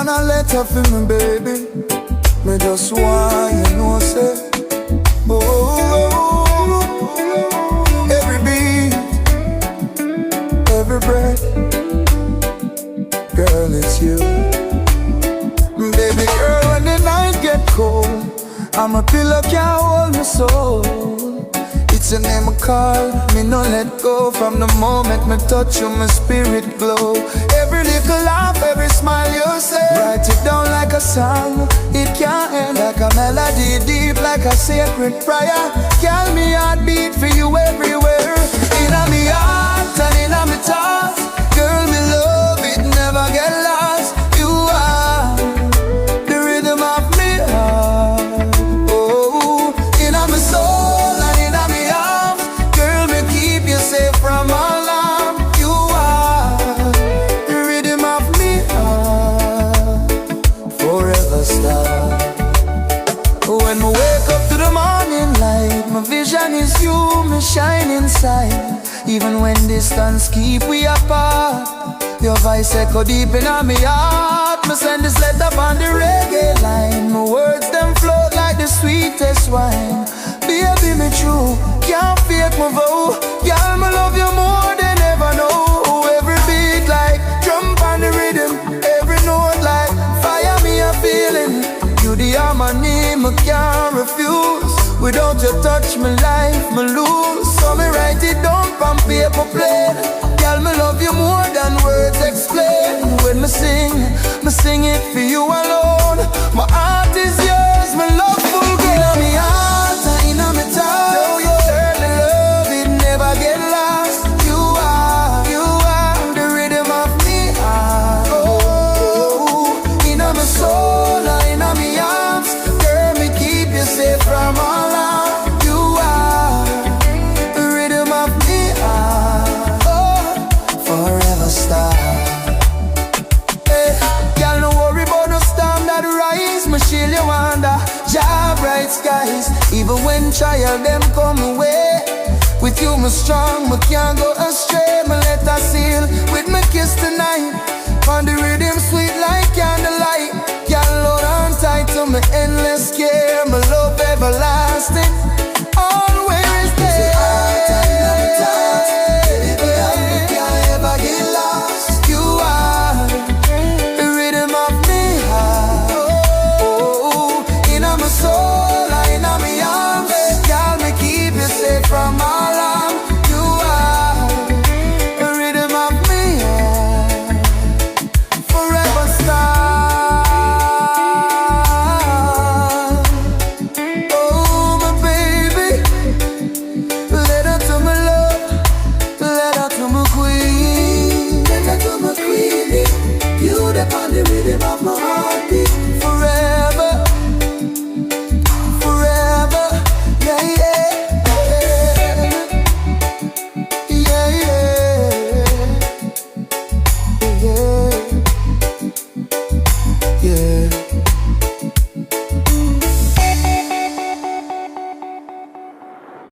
want a letter for me, baby. Me just want you know, say, oh, every beat, every breath, girl, it's you. Baby girl, when the night get cold, I'm a pillow, can't hold my soul. It's your name I call, me no let go. From the moment me touch you, my spirit glow. Every little laugh, every smile you say, write it down like a song. It can't end like a melody, deep like a sacred prayer. Girl, me heartbeat for you everywhere. Inna me heart and inna me thoughts. Girl, me love it, never get lost. You are the rhythm of me heart. Oh, inna me soul. From all harm, you are the rhythm of me heart, forever star. When I wake up to the morning light, my vision is you, me shining sight. Even when distance keep we apart, your voice echo deep in my heart. Me send this letter on the reggae line. My words them float like the sweetest wine. Baby, me true, can't fake my vow. Girl, me love you more than ever know. Every beat like drum on the rhythm, every note like fire me a feeling. You the harmony, me can't refuse. Without your touch, my life, me lose. So me write it down on paper plate. Girl, me love you more than words explain. When me sing it for you alone. My heart is yours, my loveful girl. Inna me heart and inna me thoughts. Know you early love, it never get lost. You are the rhythm of me heart. Oh, inna my soul and inna me arms. Girl, me keep you safe from all harm. You are the rhythm of me heart. Oh, forever star. Hey, girl, no worry about no storm that rise. Me shield you under Jah bright skies. Even when trial them come away, with you me strong, me can't go astray. Me let her seal with me kiss tonight. On the rhythm sweet like candlelight. Girl, hold on tight to me endless care. My love everlasting, always there. Baby, I can't ever get lost. You are the rhythm of me heart. Oh, inna my soul, inna my arms. Girl, me keep you safe from all harm. You are the rhythm of me heart, forever star. Oh, my baby, letter to my love, letter to my queen, letter to my queenie. You the on the rhythm of my heartbeat.